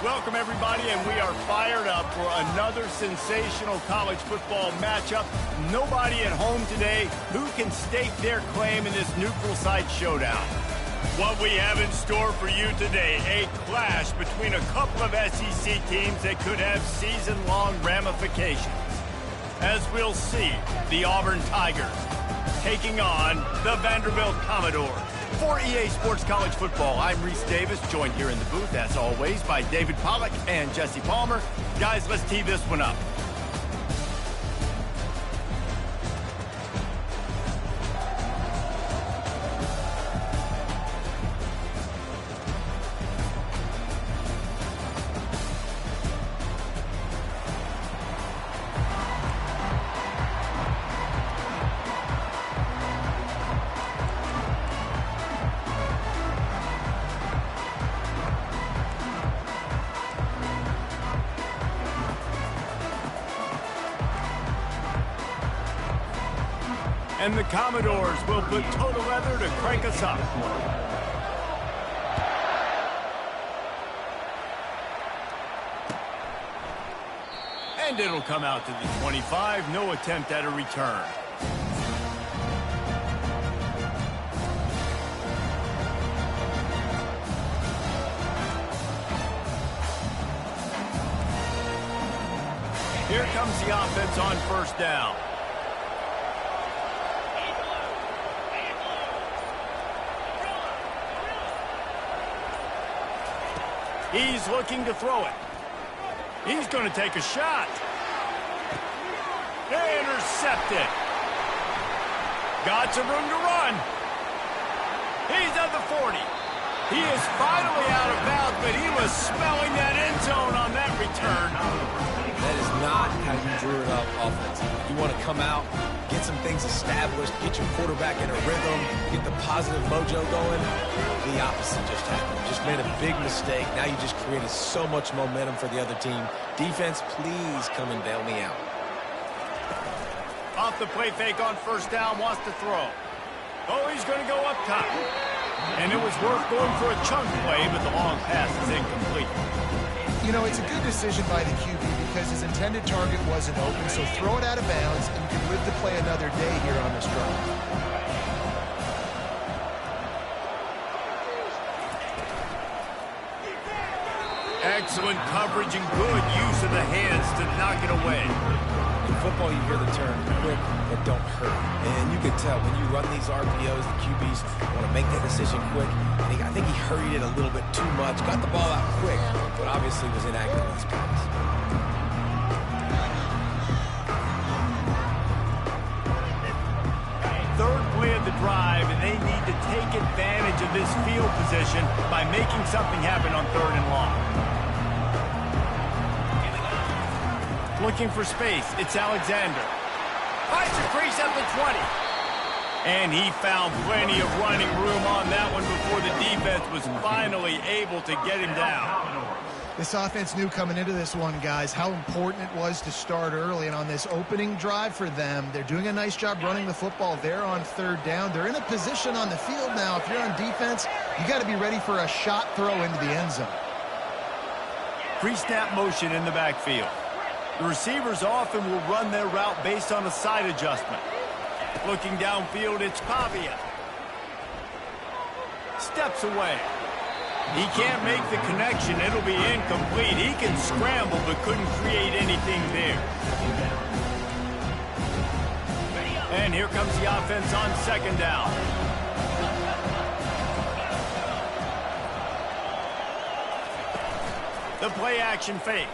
Welcome, everybody, and we are fired up for another sensational college football matchup. Nobody at home today who can stake their claim in this neutral site showdown. What we have in store for you today, a clash between a couple of SEC teams that could have season-long ramifications. As we'll see, the Auburn Tigers taking on the Vanderbilt Commodores. For EA Sports College Football, I'm Reese Davis, joined here in the booth, as always, by David Pollack and Jesse Palmer. Guys, let's tee this one up. And the Commodores will put total leather to crank us up. And it'll come out to the 25. No attempt at a return. Here comes the offense on first down. He's looking to throw it. He's going to take a shot. Intercepted. Got some room to run. He's at the 40. He is finally out of bounds, but he was smelling that end zone on that return. That is not how you drew it up offensively. You want to come out, get some things established, get your quarterback in a rhythm, get the positive mojo going. The opposite just happened. Just made a big mistake. Now you just created so much momentum for the other team. Defense, please come and bail me out. Off the play fake on first down, wants to throw. Oh, he's going to go up top. And it was worth going for a chunk play, but the long pass is incomplete. You know, it's a good decision by the QB because his intended target wasn't open, so throw it out of bounds, and you can live to play another day here on this drive. Excellent coverage and good use of the hands to knock it away. In football, you hear the term quick but don't hurt. And you can tell when you run these RPOs, the QBs want to make that decision quick. And I think he hurried it a little bit too much, got the ball out quick, but obviously was inaccurate in his pass. Third play of the drive, and they need to take advantage of this field position by making something happen on third and long. Looking for space, it's Alexander. Finds a crease at the 20. And he found plenty of running room on that one before the defense was finally able to get him down. This offense knew coming into this one, guys, how important it was to start early. And on this opening drive for them, they're doing a nice job running the football. They're on third down. They're in a position on the field now. If you're on defense, you got to be ready for a shot throw into the end zone. Pre-snap motion in the backfield. The receivers often will run their route based on a side adjustment. Looking downfield, it's Pavia. Steps away. He can't make the connection. It'll be incomplete. He can scramble but couldn't create anything there. And here comes the offense on second down. The play action fake.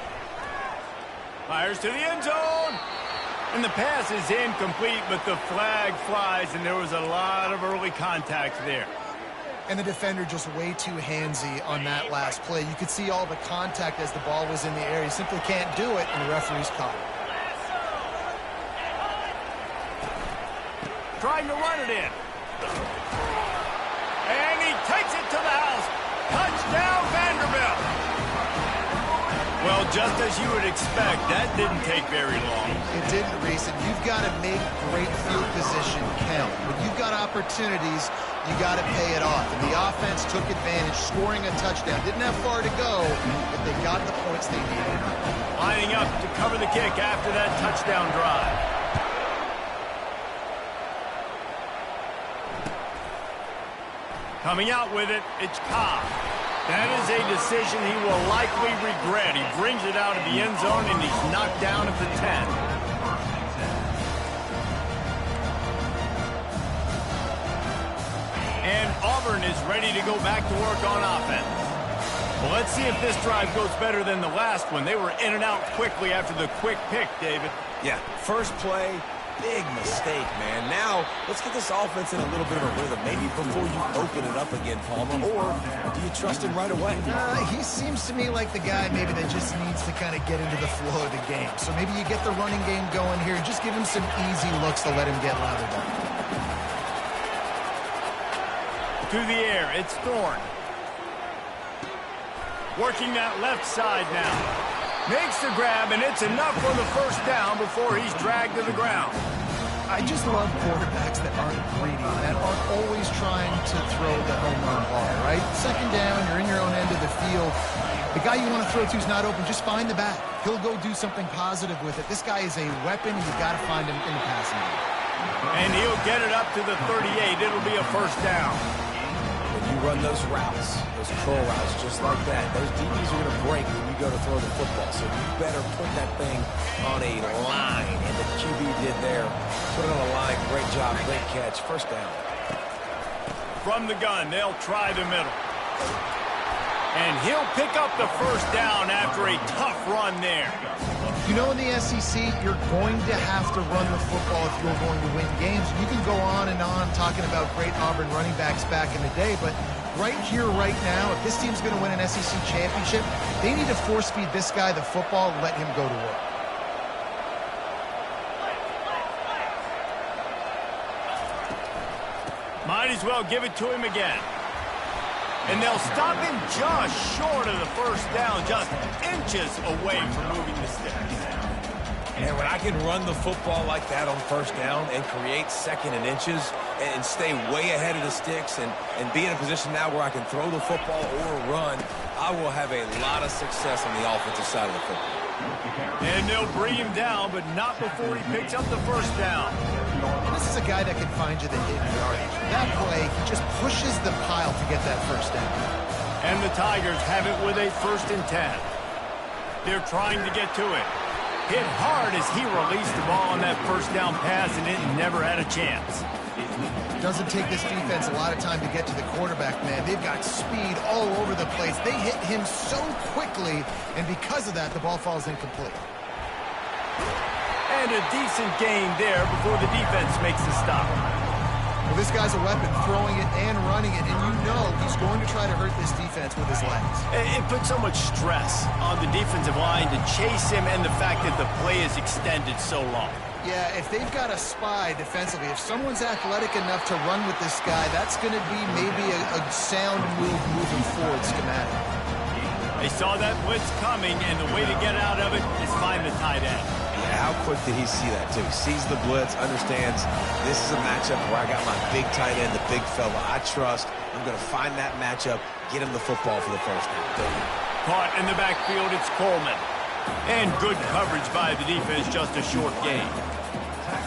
Fires to the end zone. And the pass is incomplete, but the flag flies, and there was a lot of early contact there. And the defender just way too handsy on that last play. You could see all the contact as the ball was in the air. He simply can't do it, and the referee's caught it. Trying to run it in. And he takes it to the house. Touchdown, Vanderbilt. Well, just as you would expect, that didn't take very long. It didn't, Reese, and you've got to make great field position count. When you've got opportunities, you got to pay it off. And the offense took advantage, scoring a touchdown. Didn't have far to go, but they got the points they needed. Lining up to cover the kick after that touchdown drive. Coming out with it, it's Cobb. That is a decision he will likely regret. He brings it out of the end zone, and he's knocked down at the 10. And Auburn is ready to go back to work on offense. Well, let's see if this drive goes better than the last one. They were in and out quickly after the quick pick, David. Yeah, first play, big mistake, man. Now, let's get this offense in a little bit of a rhythm. Maybe before you open it up again, Palmer, or do you trust him right away? He seems to me like the guy maybe that just needs to kind of get into the flow of the game. So maybe you get the running game going here and just give him some easy looks to let him get lathered up. To the air, it's Thorne. Working that left side now. Makes the grab, and it's enough for the first down before he's dragged to the ground. I just love quarterbacks that aren't greedy, that aren't always trying to throw the home run ball, right? Second down, you're in your own end of the field. The guy you want to throw to is not open. Just find the back. He'll go do something positive with it. This guy is a weapon, and you've got to find him in the passing game. And he'll get it up to the 38. It'll be a first down. When you run those routes, those curl routes just like that, those DBs are going to break when you go to throw the football. So you better put that thing on a line. And the QB did there. Put it on a line. Great job. Great catch. First down. From the gun, they'll try the middle. And he'll pick up the first down after a tough run there. You know, in the SEC, you're going to have to run the football if you're going to win games. You can go on and on talking about great Auburn running backs back in the day, but right here, right now, if this team's going to win an SEC championship, they need to force-feed this guy the football and let him go to work. Might as well give it to him again. And they'll stop him just short of the first down, just inches away from moving the sticks. And when I can run the football like that on first down and create second and inches and stay way ahead of the sticks and be in a position now where I can throw the football or run, I will have a lot of success on the offensive side of the football. And they'll bring him down, but not before he picks up the first down. And this is a guy that can find you the hidden yardage. That play, he just pushes the pile to get that first down. And the Tigers have it with a 1st and 10. They're trying to get to it. Hit hard as he released the ball on that first down pass, and it never had a chance. It doesn't take this defense a lot of time to get to the quarterback, man. They've got speed all over the place. They hit him so quickly, and because of that, the ball falls incomplete. And a decent gain there before the defense makes the stop. Well, this guy's a weapon, throwing it and running it, and you know he's going to try to hurt this defense with his legs. It puts so much stress on the defensive line to chase him and the fact that the play is extended so long. Yeah, if they've got a spy defensively, if someone's athletic enough to run with this guy, that's going to be maybe a sound move moving forward schematic. They saw that blitz coming, and the way to get out of it is find the tight end. How quick did he see that, too? He sees the blitz, understands this is a matchup where I got my big tight end, the big fella I trust. I'm going to find that matchup, get him the football for the first down. Caught in the backfield, it's Coleman. And good coverage by the defense, just a short gain.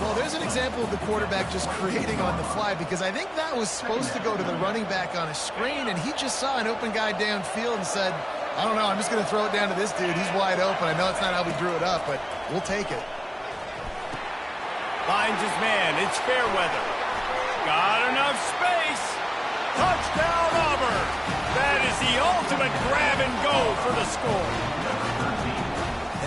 Well, there's an example of the quarterback just creating on the fly, because I think that was supposed to go to the running back on a screen, and he just saw an open guy downfield and said, I don't know, I'm just going to throw it down to this dude. He's wide open. I know it's not how we drew it up, but we'll take it. Finds his man. It's Fairweather. Got enough space. Touchdown, Auburn. That is the ultimate grab and go for the score.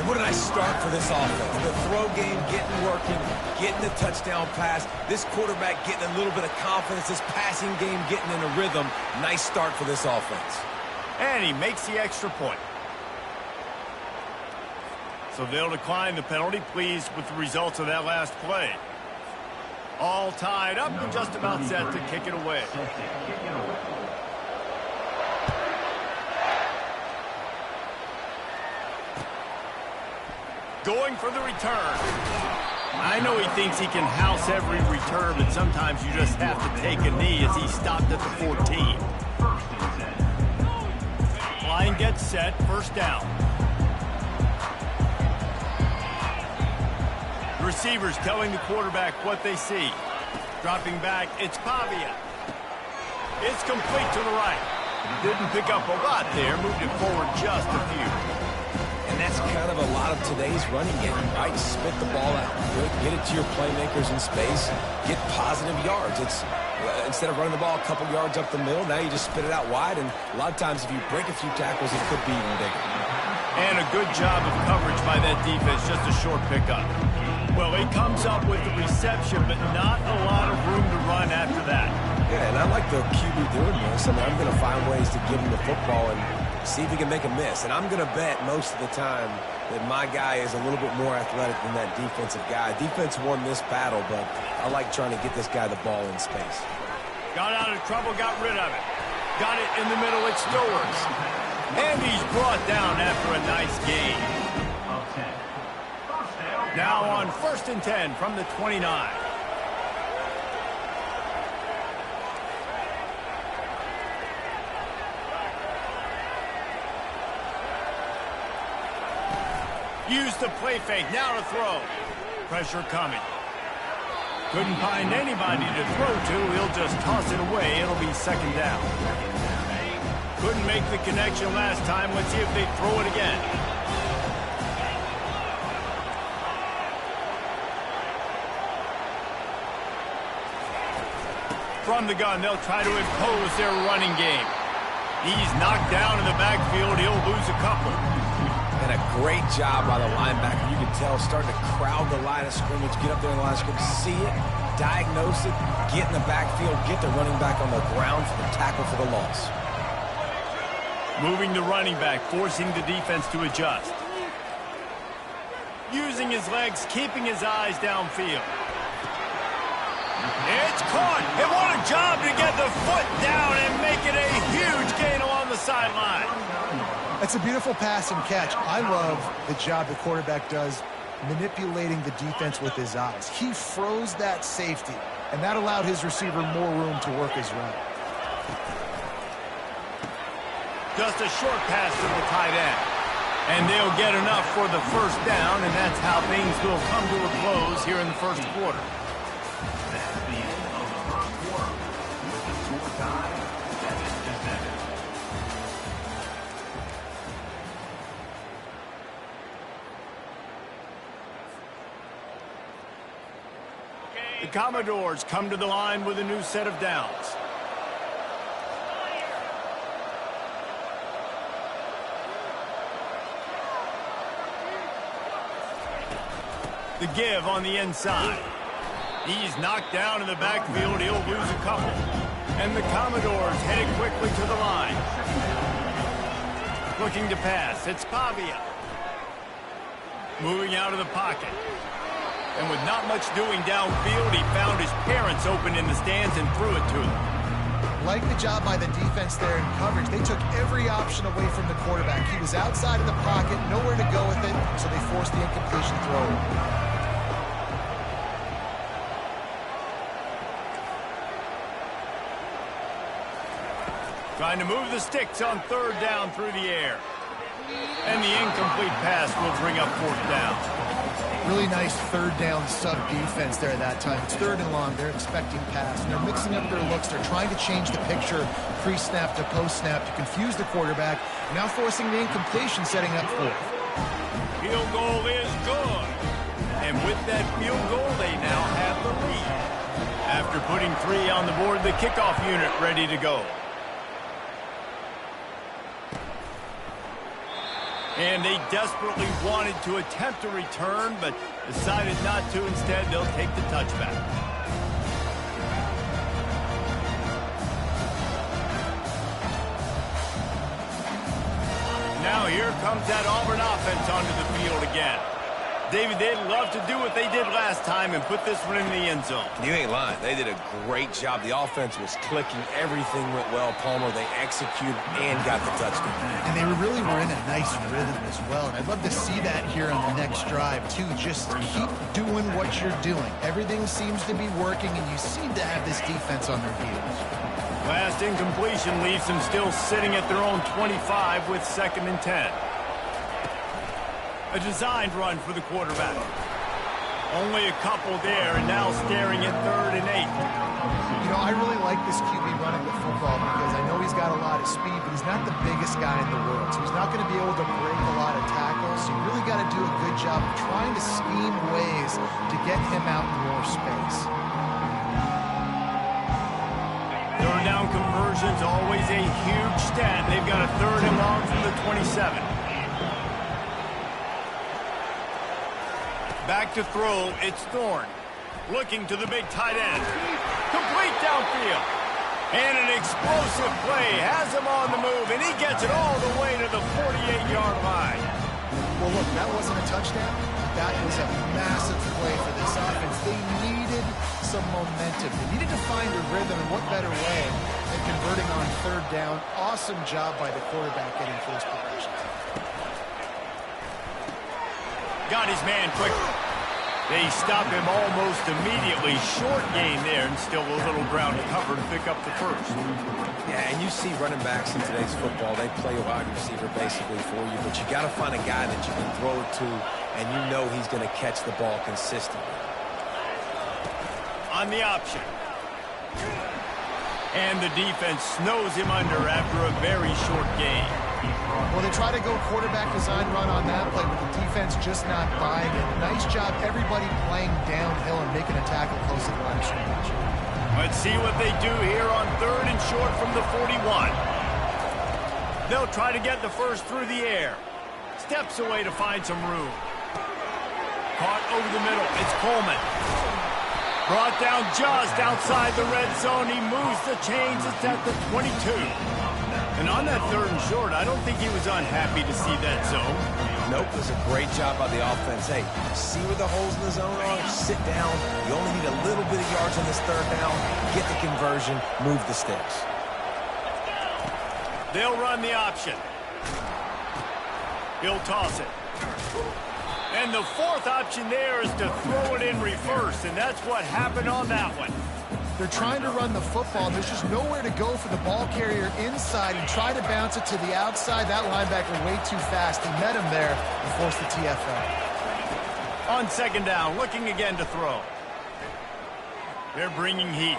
And what did I start for this offense? The throw game getting working, getting the touchdown pass. This quarterback getting a little bit of confidence. This passing game getting in a rhythm. Nice start for this offense. And he makes the extra point. So they'll decline the penalty, pleased with the results of that last play. All tied up and just about set to kick it away. Going for the return. I know he thinks he can house every return, but sometimes you just have to take a knee as he stopped at the 14. Line gets set, first down. The receivers telling the quarterback what they see. Dropping back, it's Pavia. It's complete to the right. Didn't pick up a lot there, moved it forward just a few. And that's kind of a lot of today's running game, right? Spit the ball out quick, get it to your playmakers in space, get positive yards. It's instead of running the ball a couple yards up the middle, now you just spit it out wide, and a lot of times if you break a few tackles, it could be even bigger. And a good job of coverage by that defense, just a short pickup. Well, he comes up with the reception, but not a lot of room to run after that. Yeah, and I like the QB doing this. I mean, I'm going to find ways to give him the football and see if he can make a miss. And I'm going to bet most of the time that my guy is a little bit more athletic than that defensive guy. Defense won this battle, but I like trying to get this guy the ball in space. Got out of trouble, got rid of it. Got it in the middle, it's Stowers. And he's brought down after a nice gain. Now on 1st and 10 from the 29. Use the play fake, now to throw. Pressure coming. Couldn't find anybody to throw to, he'll just toss it away, it'll be 2nd down. Couldn't make the connection last time, let's see if they throw it again. From the gun, they'll try to impose their running game. He's knocked down in the backfield, he'll lose a couple. And a great job by the linebacker. You can tell starting to crowd the line of scrimmage, get up there in the line of scrimmage, see it, diagnose it, get in the backfield, get the running back on the ground for the tackle for the loss. Moving the running back, forcing the defense to adjust. Using his legs, keeping his eyes downfield. It's caught, and what a job to get the foot down and make it a huge gain along the sideline. That's a beautiful pass and catch. I love the job the quarterback does manipulating the defense with his eyes. He froze that safety, and that allowed his receiver more room to work his route. Just a short pass to the tight end. And they'll get enough for the 1st down, and that's how things will come to a close here in the 1st quarter. The Commodores come to the line with a new set of downs. The give on the inside. He's knocked down in the backfield. He'll lose a couple. And the Commodores headed quickly to the line. Looking to pass. It's Pavia. Moving out of the pocket. And with not much doing downfield, he found his parents open in the stands and threw it to them. Like the job by the defense there in coverage. They took every option away from the quarterback. He was outside of the pocket, nowhere to go with it, so they forced the incompletion throw. Trying to move the sticks on 3rd down through the air. And the incomplete pass will bring up 4th down. Really nice 3rd down sub-defense there at that time. It's 3rd and long. They're expecting pass, and they're mixing up their looks. They're trying to change the picture pre-snap to post-snap to confuse the quarterback, now forcing the incompletion, setting up 4th. Field goal is good. And with that field goal, they now have the lead. After putting 3 on the board, the kickoff unit ready to go. And they desperately wanted to attempt a return, but decided not to. Instead, they'll take the touchback. Now here comes that Auburn offense onto the field again. David, they'd love to do what they did last time and put this one in the end zone. You ain't lying. They did a great job. The offense was clicking. Everything went well, Palmer. They executed and got the touchdown. And they really were in a nice rhythm as well. And I'd love to see that here on the next drive, too. Just keep doing what you're doing. Everything seems to be working, and you seem to have this defense on their heels. Last incompletion leaves them still sitting at their own 25 with 2nd and 10. A designed run for the quarterback. Only a couple there, and now staring at 3rd and 8. You know, I really like this QB running the football because I know he's got a lot of speed, but he's not the biggest guy in the world. So he's not going to be able to break a lot of tackles. So you really got to do a good job of trying to scheme ways to get him out in more space. 3rd down conversions, always a huge stat. They've got a 3rd and long from the 27. Back to throw, it's Thorne. Looking to the big tight end. Complete downfield. And an explosive play has him on the move, and he gets it all the way to the 48-yard line. Well, look, that wasn't a touchdown. That was a massive play for this offense. They needed some momentum. They needed to find a rhythm, and what better way than converting on 3rd down. Awesome job by the quarterback getting first progression. Got his man quickly. They stop him almost immediately. Short gain there, and still a little ground to cover to pick up the first. Yeah, and you see running backs in today's football, they play a wide receiver basically for you, but you got to find a guy that you can throw it to, and you know he's going to catch the ball consistently. On the option. And the defense snows him under after a very short gain. Well, they try to go quarterback design run on that play, but the defense just not buying it. Nice job, everybody playing downhill and making a tackle close to the line of scrimmage. Let's see what they do here on 3rd and short from the 41. They'll try to get the first through the air. Steps away to find some room. Caught over the middle. It's Coleman. Brought down just outside the red zone. He moves the chains. It's at the 22. And on that 3rd and short, I don't think he was unhappy to see that zone. Nope, it was a great job by the offense. Hey, see where the holes in the zone are? Sit down. You only need a little bit of yards on this 3rd down. Get the conversion. Move the sticks. They'll run the option. He'll toss it. And the 4th option there is to throw it in reverse, and that's what happened on that one. They're trying to run the football. There's just nowhere to go for the ball carrier inside and try to bounce it to the outside. That linebacker way too fast. He met him there and forced the TFL. On 2nd down, looking again to throw. They're bringing heat.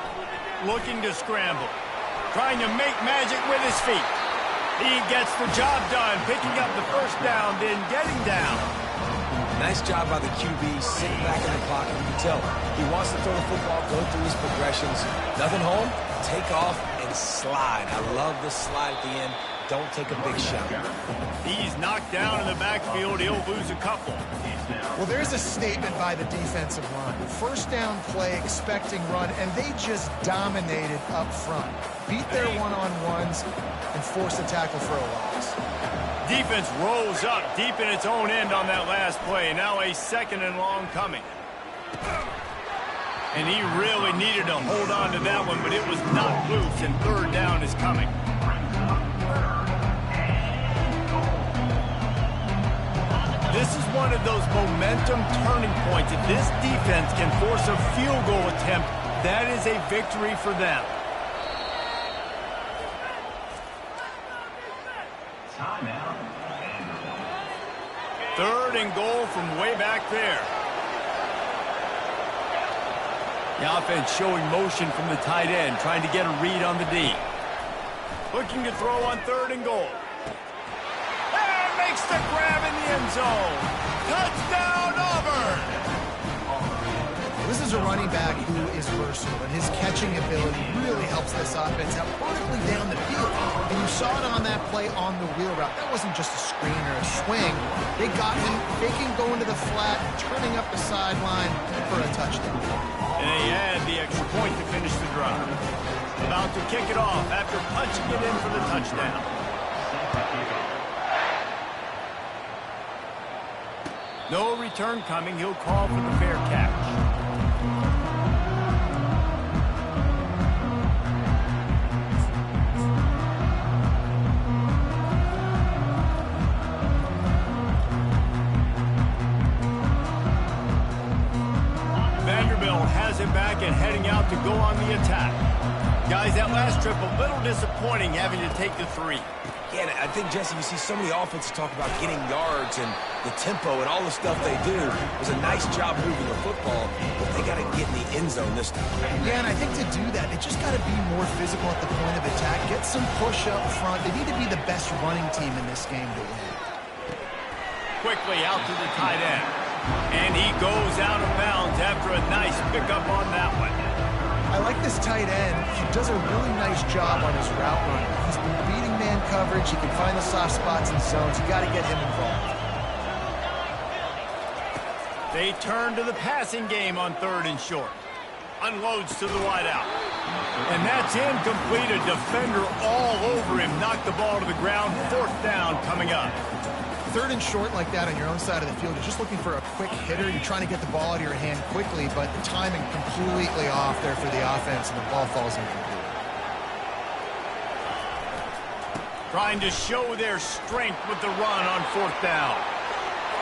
Looking to scramble. Trying to make magic with his feet. He gets the job done, picking up the 1st down, then getting down. Nice job by the QB, sitting back in the pocket. You can tell he wants to throw the football, go through his progressions. Nothing home, take off and slide. I love the slide at the end. Don't take a big shot. He's knocked down in the backfield. He'll lose a couple. Well, there's a statement by the defensive line. 1st down play, expecting run, and they just dominated up front. Beat their one-on-ones and forced the tackle for a loss. Defense rolls up deep in its own end on that last play. Now a 2nd and long coming. And he really needed to hold on to that one, but it was not loose, and 3rd down is coming. This is one of those momentum turning points. If this defense can force a field goal attempt, that is a victory for them. Timeout. 3rd and goal from way back there. The offense showing motion from the tight end, trying to get a read on the D. Looking to throw on 3rd and goal. And makes the grab in the end zone. Touchdown, Auburn! This is a running back who is versatile, and his catching ability really helps this offense out vertically down the field. And you saw it on that play on the wheel route. That wasn't just a screen or a swing. They got him faking going to the flat, turning up the sideline for a touchdown. And they add the extra point to finish the drive. About to kick it off after punching it in for the touchdown. No return coming. He'll call for the fair catch. Has it back and heading out to go on the attack. Guys, that last trip a little disappointing having to take the 3. Yeah, I think, Jesse, you see so many offenses talk about getting yards and the tempo and all the stuff they do. It was a nice job moving the football, but they got to get in the end zone this time. Yeah, and I think to do that, they just got to be more physical at the point of attack. Get some push up front. They need to be the best running team in this game to win. Quickly out to the tight end. And he goes out of bounds after a nice pickup on that one. I like this tight end. He does a really nice job on his route running. He's been beating man coverage. He can find the soft spots and zones. You got to get him involved. They turn to the passing game on 3rd and short. Unloads to the wideout. And that's incomplete. A defender all over him. Knocked the ball to the ground. 4th down coming up. 3rd and short like that on your own side of the field, you're just looking for a quick hitter. You're trying to get the ball out of your hand quickly, but the timing completely off there for the offense, and the ball falls incomplete. Trying to show their strength with the run on 4th down.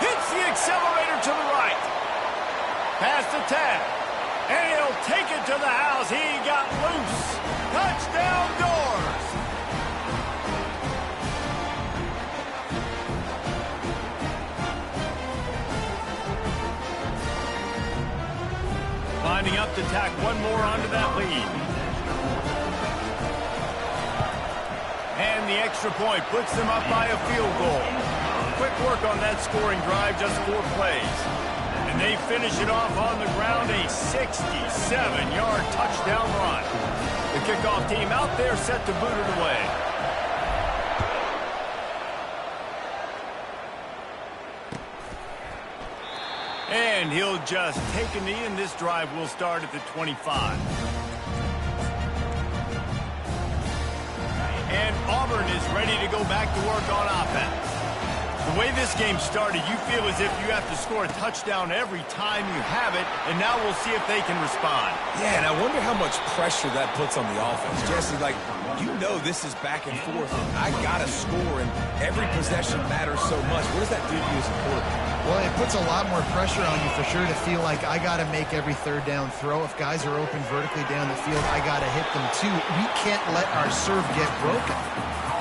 Hits the accelerator to the right. Past the 10. And he'll take it to the house. He got loose. Touchdown Doors. Lining up to tack one more onto that lead. And the extra point puts them up by a field goal. Quick work on that scoring drive, just 4 plays. And they finish it off on the ground, a 67-yard touchdown run. The kickoff team out there set to boot it away. And he'll just take a knee, and this drive will start at the 25. And Auburn is ready to go back to work on offense. The way this game started, you feel as if you have to score a touchdown every time you have it, and now we'll see if they can respond. Yeah, and I wonder how much pressure that puts on the offense. Jesse, like, you know this is back and forth, and I got to score, and every possession matters so much. What does that do to you as a quarterback? Well, it puts a lot more pressure on you for sure to feel like I got to make every 3rd down throw. If guys are open vertically down the field, I got to hit them too. We can't let our serve get broken.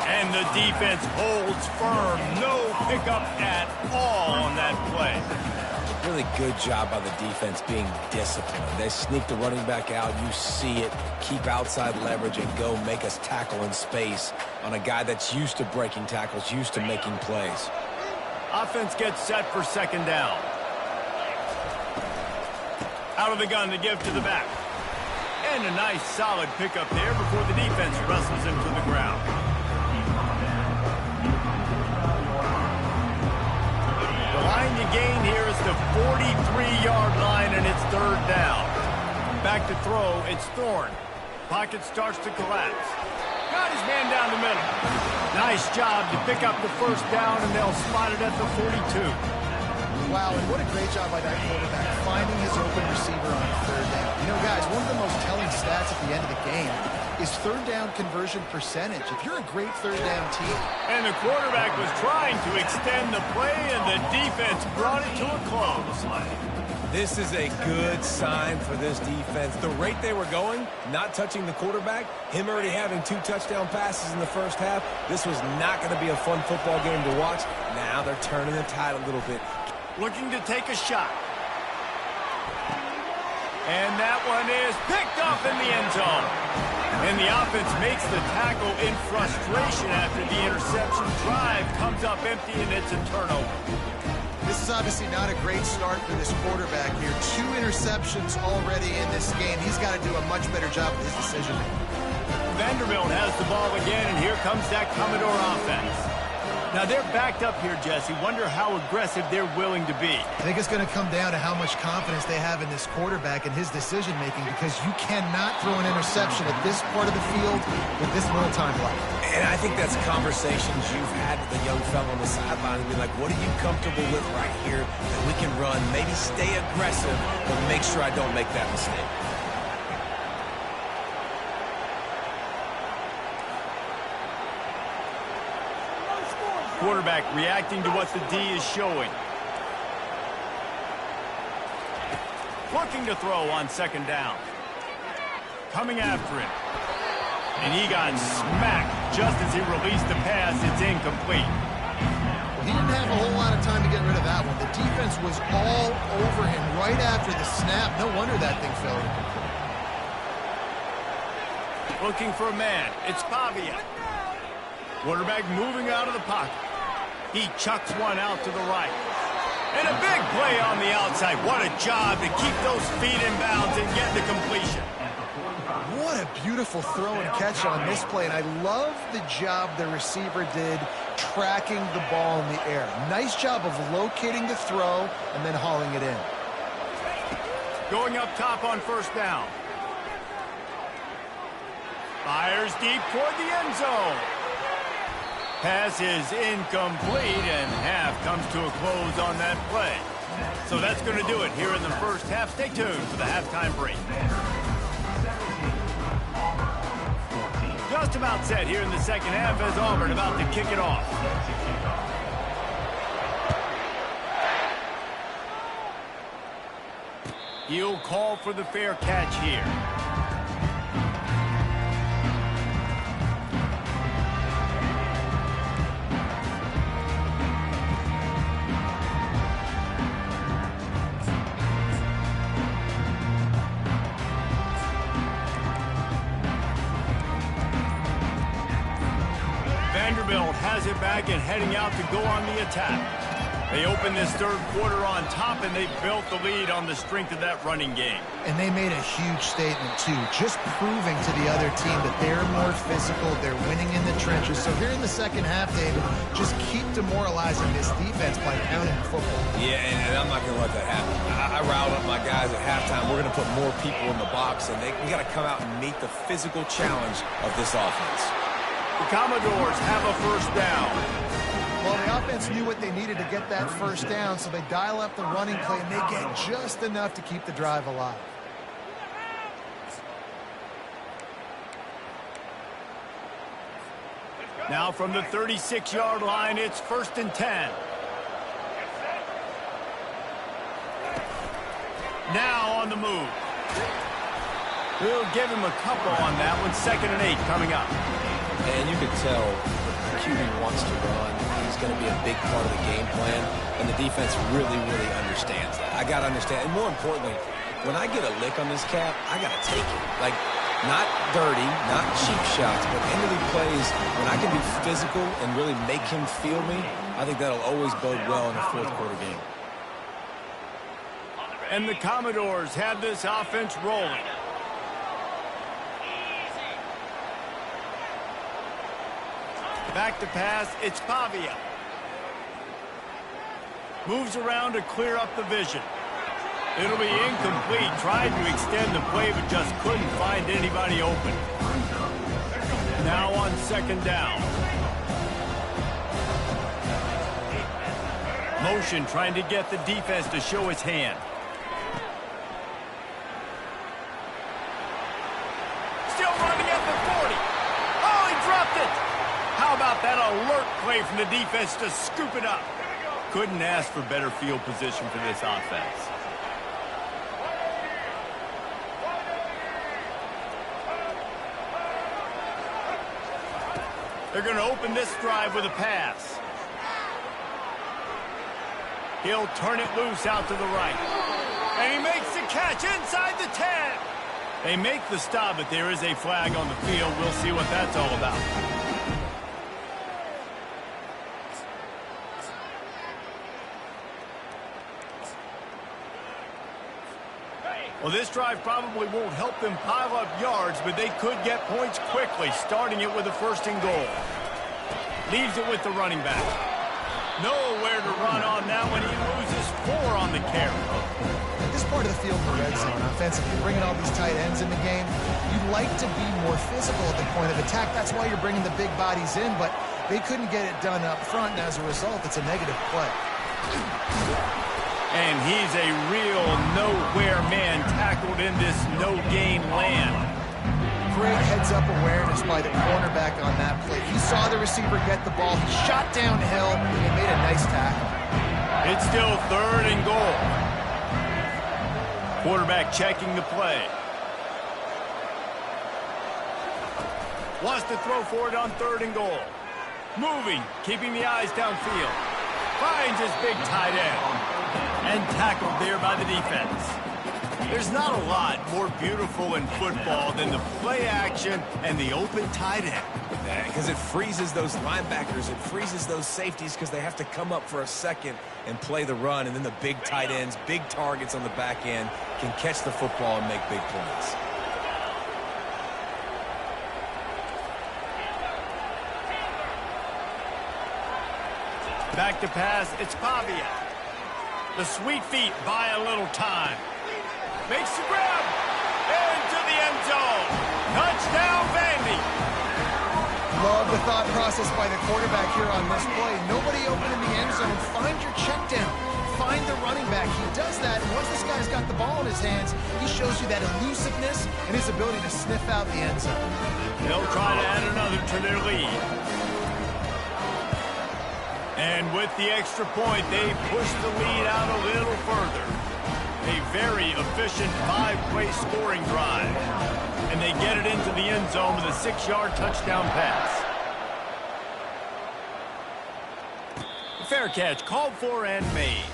And the defense holds firm. No pickup at all on that play. Really good job by the defense being disciplined. They sneak the running back out. You see it. Keep outside leverage and go make us tackle in space on a guy that's used to breaking tackles, used to making plays. Offense gets set for 2nd down. Out of the gun to give to the back. And a nice solid pickup there before the defense wrestles him to the ground. The line to gain here is the 43-yard line, and it's 3rd down. Back to throw, it's Thorne. Pocket starts to collapse. Got his man down the middle. Nice job to pick up the 1st down, and they'll spot it at the 42. Wow, and what a great job by that quarterback, finding his open receiver on 3rd down. You know, guys, one of the most telling stats at the end of the game is 3rd down conversion percentage. If you're a great 3rd down team. And the quarterback was trying to extend the play, and the defense brought it to a close. This is a good sign for this defense. The rate they were going, not touching the quarterback, him already having 2 touchdown passes in the 1st half, this was not going to be a fun football game to watch. Now they're turning the tide a little bit. Looking to take a shot. And that one is picked off in the end zone. And the offense makes the tackle in frustration after the interception. Drive comes up empty, and it's a turnover. This is obviously not a great start for this quarterback here. 2 interceptions already in this game. He's got to do a much better job with his decision-making. Vanderbilt has the ball again, and here comes that Commodore offense. Now they're backed up here, Jesse. Wonder how aggressive they're willing to be. I think it's going to come down to how much confidence they have in this quarterback and his decision-making, because you cannot throw an interception at this part of the field with this little time left. And I think that's conversations you've had with a young fellow on the sideline and be like, what are you comfortable with right here that we can run? Maybe stay aggressive, but make sure I don't make that mistake. Quarterback reacting to what the D is showing. Looking to throw on second down. Coming after him. And he got smacked just as he released the pass. It's incomplete. Well, he didn't have a whole lot of time to get rid of that one. The defense was all over him right after the snap. No wonder that thing fell incomplete. Looking for a man. It's Pavia. Quarterback moving out of the pocket. He chucks one out to the right. And a big play on the outside. What a job to keep those feet in bounds and get the completion. What a beautiful throw and catch on this play. And I love the job the receiver did tracking the ball in the air. Nice job of locating the throw and then hauling it in. Going up top on first down. Fires deep toward the end zone. Pass is incomplete, and half comes to a close on that play. So that's going to do it here in the first half. Stay tuned for the halftime break. Just about set here in the second half as Auburn about to kick it off. He'll call for the fair catch here. Vanderbilt has it back and heading out to go on the attack. They open this third quarter on top, and they built the lead on the strength of that running game. And they made a huge statement, too, just proving to the other team that they're more physical, they're winning in the trenches. So here in the second half, David, just keep demoralizing this defense by pounding the football. Yeah, and I'm not going to let that happen. I riled up my guys at halftime. We're going to put more people in the box, and we got to come out and meet the physical challenge of this offense. The Commodores have a first down. Well, the offense knew what they needed to get that first down, so they dial up the running play, and they get just enough to keep the drive alive. Now from the 36-yard line, it's 1st and 10. Now on the move. We'll give him a couple on that one. 2nd and 8 coming up. And you could tell the QB wants to run. He's going to be a big part of the game plan, and the defense really, really understands that. I got to understand, and more importantly, when I get a lick on this cap, I got to take it. Like, not dirty, not cheap shots, but end of the plays, when I can be physical and really make him feel me, I think that'll always bode well in the fourth quarter game. And the Commodores have this offense rolling. Back to pass, it's Pavia. Moves around to clear up the vision. It'll be incomplete. Tried to extend the play, but just couldn't find anybody open. Now on 2nd down. Motion trying to get the defense to show its hand. Still running at the 40. Oh, he dropped it. How about that alert play from the defense to scoop it up? Couldn't ask for better field position for this offense. They're going to open this drive with a pass. He'll turn it loose out to the right. And he makes the catch inside the 10. They make the stop, but there is a flag on the field. We'll see what that's all about. Well, this drive probably won't help them pile up yards, but they could get points quickly, starting it with a 1st and goal. Leaves it with the running back. Nowhere to run on that one. He loses 4 on the carry. This part of the field in the red zone, offensively, bringing all these tight ends in the game, you'd like to be more physical at the point of attack. That's why you're bringing the big bodies in, but they couldn't get it done up front, and as a result, it's a negative play. And he's a real nowhere man tackled in this no-gain land. Great heads-up awareness by the cornerback on that play. He saw the receiver get the ball. He shot downhill, and he made a nice tackle. It's still 3rd and goal. Quarterback checking the play. Wants to throw for it on 3rd and goal. Moving, keeping the eyes downfield. Finds his big tight end. And tackled there by the defense. There's not a lot more beautiful in football than the play action and the open tight end. Because it freezes those linebackers, it freezes those safeties because they have to come up for a second and play the run, and then the big tight ends, big targets on the back end can catch the football and make big plays. Back to pass, it's Pavia. The sweet feet buy a little time. Makes the grab. Into the end zone. Touchdown, Vandy. Love the thought process by the quarterback here on this play. Nobody open in the end zone. Find your check down. Find the running back. He does that, and once this guy's got the ball in his hands, he shows you that elusiveness and his ability to sniff out the end zone. They'll try to add another to their lead. And with the extra point, they push the lead out a little further. A very efficient 5-play scoring drive. And they get it into the end zone with a 6-yard touchdown pass. Fair catch, called for and made.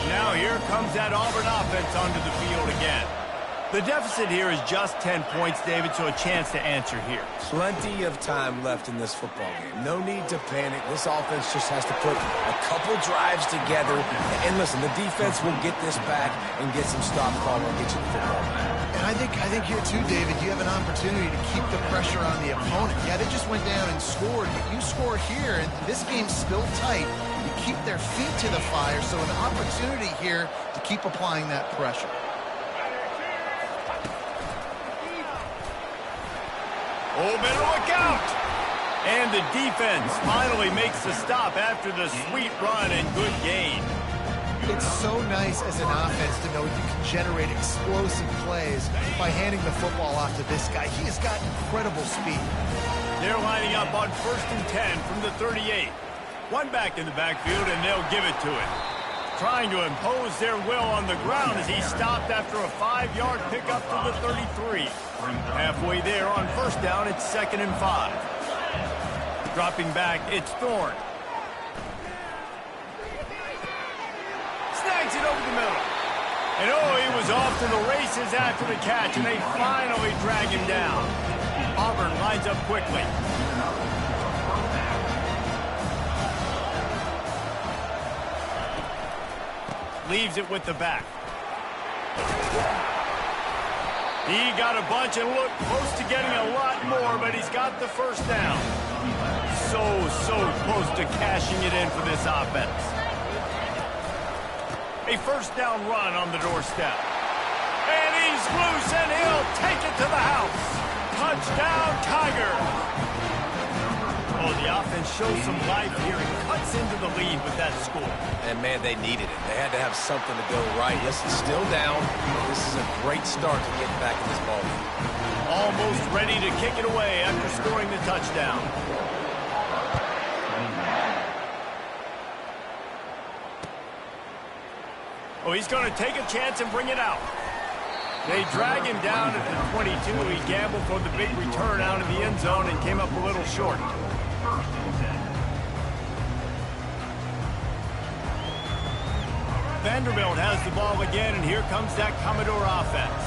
Now here comes that Auburn offense onto the field again. The deficit here is just 10 points, David, so a chance to answer here. Plenty of time left in this football game. No need to panic. This offense just has to put a couple drives together. And listen, the defense will get this back and get some stop call and get you the football back. And I think here too, David, you have an opportunity to keep the pressure on the opponent. Yeah, they just went down and scored, but you score here, and this game's still tight. You keep their feet to the fire, so an opportunity here to keep applying that pressure. Oh, better look out! And the defense finally makes the stop after the sweet run and good gain. It's so nice as an offense to know you can generate explosive plays by handing the football off to this guy. He has got incredible speed. They're lining up on 1st and 10 from the 38. One back in the backfield, and they'll give it to him. Trying to impose their will on the ground as he stopped after a 5-yard pickup to the 33. Halfway there on 1st down, it's 2nd and 5. Dropping back, it's Thorne. Snags it over the middle. And oh, he was off to the races after the catch, and they finally drag him down. Auburn lines up quickly. Leaves it with the back. He got a bunch and looked close to getting a lot more, but he's got the 1st down. So close to cashing it in for this offense. A 1st down run on the doorstep. And he's loose, and he'll take it to the house. Touchdown, Tiger. Oh, the offense shows some life here and cuts into the lead with that score. And, man, they needed it. They had to have something to go right. Listen, still down. This is a great start to getting back in this ball game. Almost ready to kick it away after scoring the touchdown. Oh, he's going to take a chance and bring it out. They drag him down at the 22. He gambled for the big return out of the end zone and came up a little short. Vanderbilt has the ball again, and here comes that Commodore offense.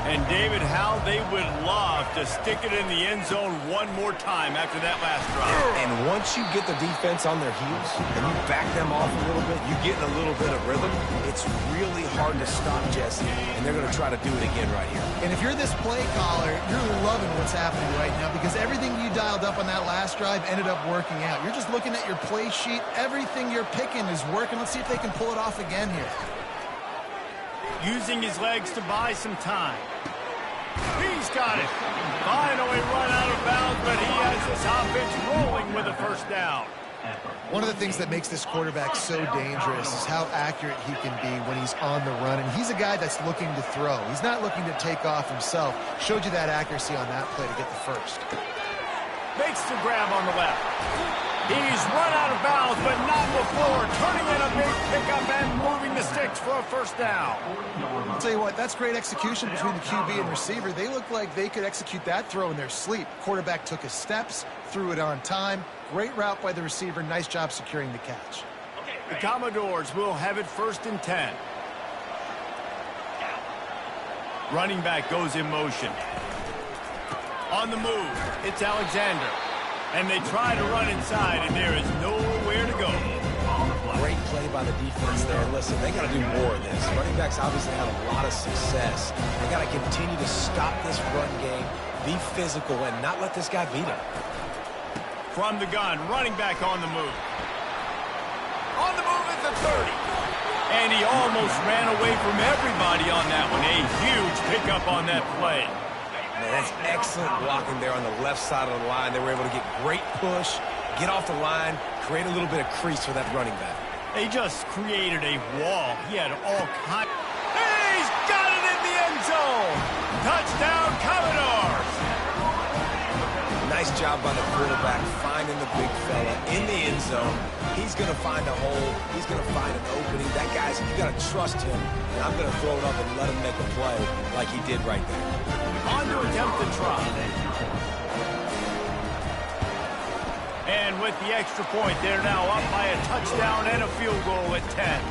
And David, how they would love to stick it in the end zone one more time after that last drive. And once you get the defense on their heels and you back them off a little bit, you get in a little bit of rhythm, it's really hard to stop Jesse, and they're going to try to do it again right here. And if you're this play caller, you're loving what's happening right now because everything you dialed up on that last drive ended up working out. You're just looking at your play sheet. Everything you're picking is working. Let's see if they can pull it off again here. Using his legs to buy some time. He's got it. Finally run out of bounds, but he has this offense rolling with a first down. One of the things that makes this quarterback so dangerous is how accurate he can be when he's on the run. And he's a guy that's looking to throw. He's not looking to take off himself. Showed you that accuracy on that play to get the first. Makes the grab on the left. He's run out of bounds, but not before. Turning in a big pickup and moving the sticks for a first down. I'll tell you what, that's great execution between the QB and receiver. They look like they could execute that throw in their sleep. Quarterback took his steps, threw it on time. Great route by the receiver. Nice job securing the catch. The Commodores will have it 1st and 10. Running back goes in motion. On the move, it's Alexander. And they try to run inside, and there is nowhere to go. Great play by the defense there. Listen, they got to do more of this. Running backs obviously had a lot of success. They got to continue to stop this run game, be physical, and not let this guy beat him. From the gun, running back on the move. On the move at the 30. And he almost ran away from everybody on that one. A huge pickup on that play. Man, that's excellent blocking there on the left side of the line. They were able to get great push, get off the line, create a little bit of crease for that running back. They just created a wall. He had all kinds. He's got it in the end zone. Touchdown, Commodores. Nice job by the quarterback finding the big fella in the end zone. He's going to find a hole. He's going to find an opening. That guy's, you got to trust him. And I'm going to throw it up and let him make a play like he did right there. On to attempt the try. And with the extra point, they're now up by a touchdown and a field goal at 10.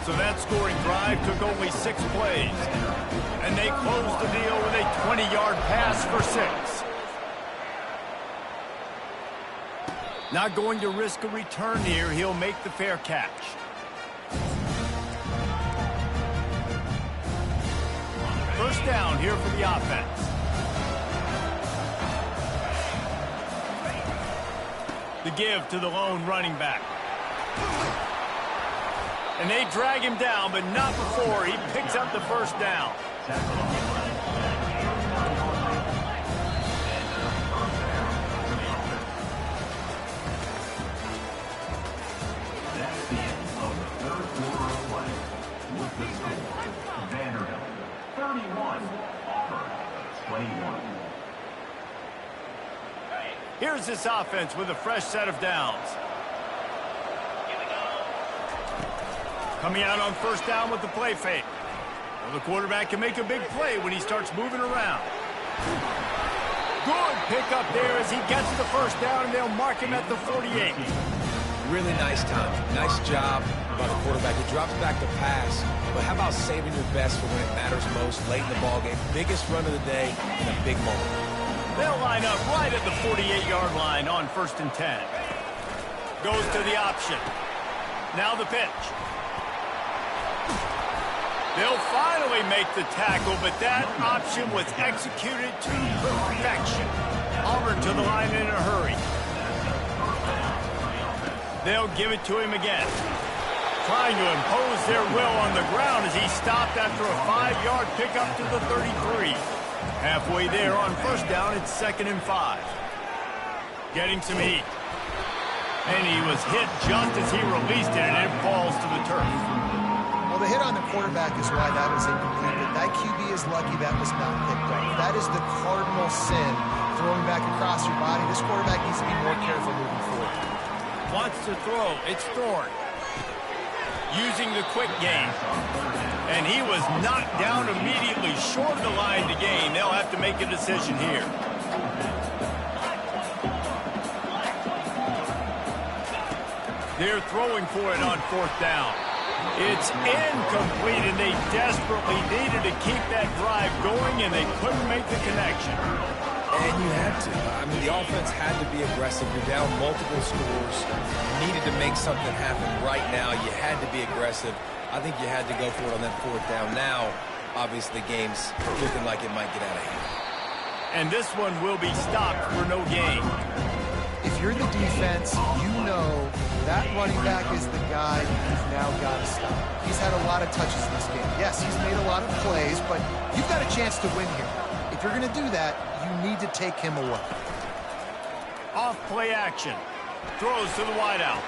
So that scoring drive took only 6 plays. And they closed the deal with a 20-yard pass for 6. Not going to risk a return here. He'll make the fair catch. First down here for the offense. The give to the lone running back. And they drag him down, but not before he picks up the first down. Here's this offense with a fresh set of downs. Coming out on first down with the play fake. Well, the quarterback can make a big play when he starts moving around. Good pickup there as he gets the first down, and they'll mark him at the 48. Really nice time. Nice job by the quarterback. He drops back to pass, but how about saving your best for when it matters most late in the ballgame? Biggest run of the day in a big moment. They'll line up right at the 48-yard line on 1st and 10. Goes to the option. Now the pitch. They'll finally make the tackle, but that option was executed to perfection. Auburn to the line in a hurry. They'll give it to him again. Trying to impose their will on the ground as he stopped after a 5-yard pickup to the 33. Halfway there on first down, it's 2nd and 5. Getting some heat. And he was hit just as he released it, and it falls to the turf. Well, the hit on the quarterback is why that was incomplete, but that QB is lucky that was not picked up. That is the cardinal sin, throwing back across your body. This quarterback needs to be more careful moving forward. Wants to throw. It's Thorne. Using the quick game. And he was knocked down immediately short of the line to gain. They'll have to make a decision here. They're throwing for it on 4th down. It's incomplete, and they desperately needed to keep that drive going, and they couldn't make the connection. And you had to. I mean, the offense had to be aggressive. You're down multiple scores. You needed to make something happen right now. You had to be aggressive. I think you had to go for it on that fourth down. Now, obviously, the game's looking like it might get out of hand. And this one will be stopped for no gain. If you're the defense, you know that running back is the guy you've now got to stop. He's had a lot of touches in this game. Yes, he's made a lot of plays, but you've got a chance to win here. If you're going to do that, you need to take him away. Off play action. Throws to the wideout.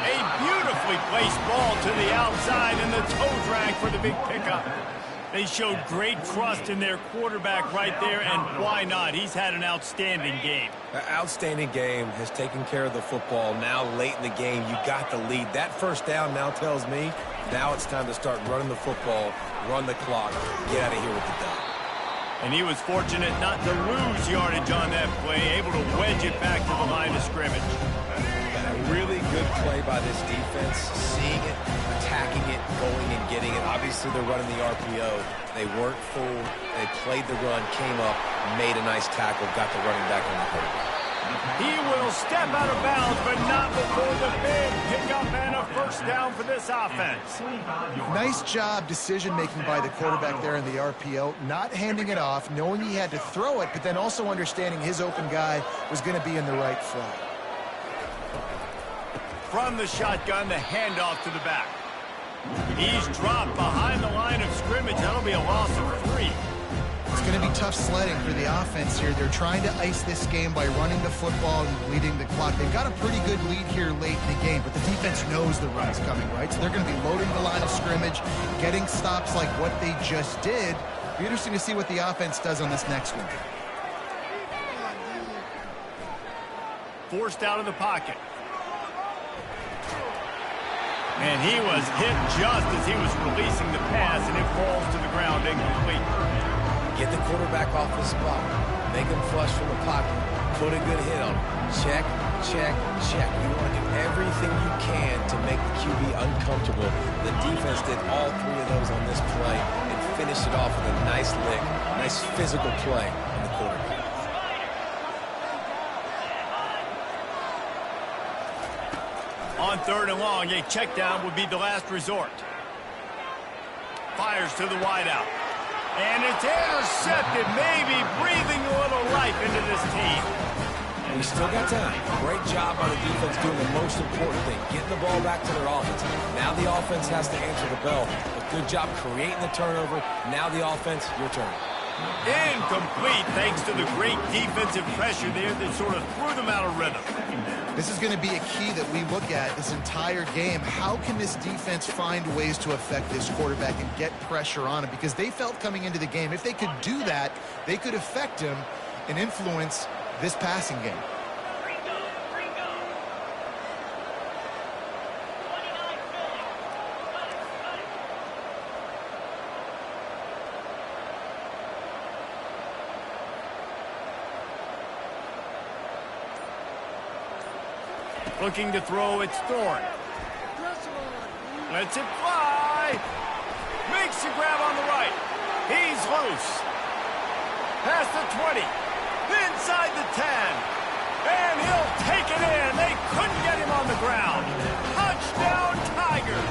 A beautifully placed ball to the outside, and the toe drag for the big pickup. They showed great trust in their quarterback right there, and why not? He's had an outstanding game. An outstanding game, has taken care of the football. Now late in the game, you got the lead. That first down now tells me now it's time to start running the football, run the clock, get out of here with the dub. And he was fortunate not to lose yardage on that play, able to wedge it back to the line of scrimmage. A really good play by this defense, seeing it, attacking it, going and getting it. Obviously, they're running the RPO. They weren't fooled. They played the run, came up, made a nice tackle, got the running back on the hold. He will step out of bounds, but not before the big pickup and a first down for this offense. Nice job decision-making by the quarterback there in the RPO, not handing it off, knowing he had to throw it, but then also understanding his open guy was going to be in the right flat. From the shotgun, the handoff to the back. He's dropped behind the line of scrimmage. That'll be a loss of 3. It's going to be tough sledding for the offense here. They're trying to ice this game by running the football and leading the clock. They've got a pretty good lead here late in the game, but the defense knows the run's coming, right? So they're going to be loading the line of scrimmage, getting stops like what they just did. It'll be interesting to see what the offense does on this next one. Forced out of the pocket. And he was hit just as he was releasing the pass, and it falls to the ground incomplete. Get the quarterback off his spot. Make him flush from the pocket. Put a good hit on him. Check, check, check. You want to do everything you can to make the QB uncomfortable. The defense did all 3 of those on this play and finished it off with a nice lick, nice physical play on the quarterback. On 3rd and long, a check down would be the last resort. Fires to the wideout. And it's intercepted, maybe breathing a little life into this team. We still got time. Great job by the defense doing the most important thing, getting the ball back to their offense. Now the offense has to answer the bell. A good job creating the turnover. Now the offense, your turn. Incomplete thanks to the great defensive pressure there that sort of threw them out of rhythm. This is going to be a key that we look at this entire game. How can this defense find ways to affect this quarterback and get pressure on him? Because they felt coming into the game, if they could do that, they could affect him and influence this passing game. Looking to throw, it's Thorne. Lets it fly. Makes the grab on the right. He's loose. Past the 20. Inside the 10. And he'll take it in. They couldn't get him on the ground. Touchdown, Tigers.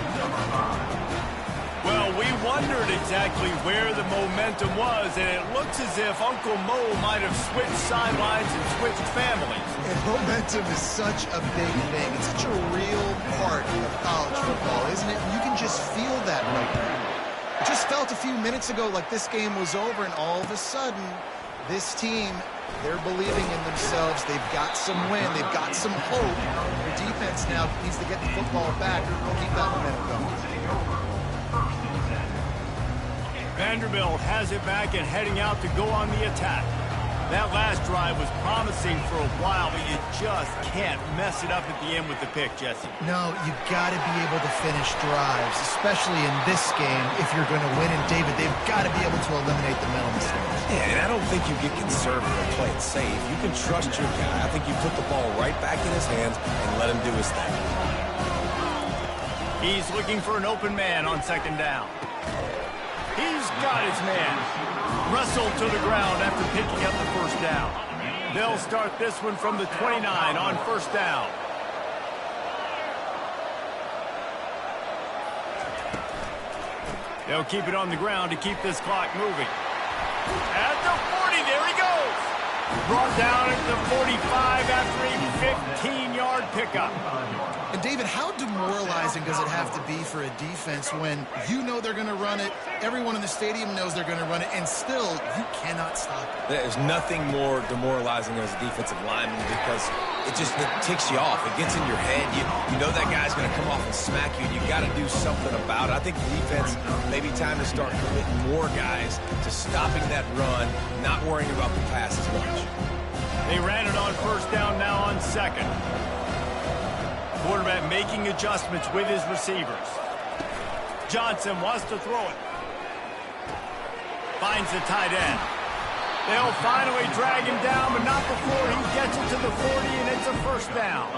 Well, we wondered exactly where the momentum was, and it looks as if Uncle Mo might have switched sidelines and switched families. And momentum is such a big thing. It's such a real part of college football, isn't it? You can just feel that right now. It just felt a few minutes ago like this game was over, and all of a sudden, this team, they're believing in themselves. They've got some win. They've got some hope. Their defense now needs to get the football back and keep that momentum going. Vanderbilt has it back and heading out to go on the attack. That last drive was promising for a while, but you just can't mess it up at the end with the pick, Jesse. No, you got to be able to finish drives, especially in this game if you're going to win. And, David, they've got to be able to eliminate the mental mistakes. Yeah, and I don't think you get conservative and play it safe. You can trust your guy. I think you put the ball right back in his hands and let him do his thing. He's looking for an open man on second down. He's got his man. Wrestled to the ground after picking up the first down. They'll start this one from the 29 on first down. They'll keep it on the ground to keep this clock moving. At the 40, there he goes. Brought down at the 45 after a 15-yard pickup. And David, how demoralizing does it have to be for a defense when you know they're going to run it, everyone in the stadium knows they're going to run it, and still you cannot stop it? There's nothing more demoralizing as a defensive lineman because it ticks you off. It gets in your head. You know that guy's going to come off and smack you, and you got to do something about it. I think the defense, maybe time to start committing more guys to stopping that run, not worrying about the pass as much. They ran it on first down, now on second. Quarterback making adjustments with his receivers. Johnson wants to throw it. Finds the tight end. They'll finally drag him down, but not before he gets it to the 40, and it's a first down.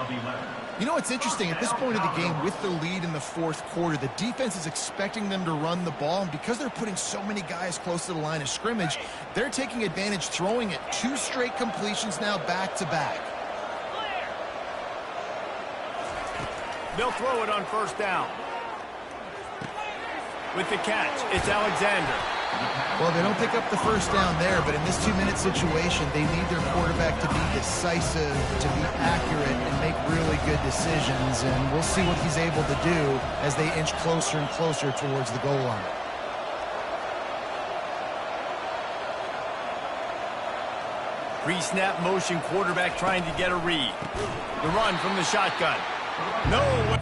You know, it's interesting. At this point of the game, with the lead in the fourth quarter, the defense is expecting them to run the ball, and because they're putting so many guys close to the line of scrimmage, they're taking advantage, throwing it 2 straight completions now back-to-back. They'll throw it on first down. With the catch, it's Alexander. Well, they don't pick up the first down there, but in this 2-minute situation, they need their quarterback to be decisive, to be accurate, and make really good decisions. And we'll see what he's able to do as they inch closer and closer towards the goal line. Pre-snap motion, quarterback trying to get a read. The run from the shotgun. No.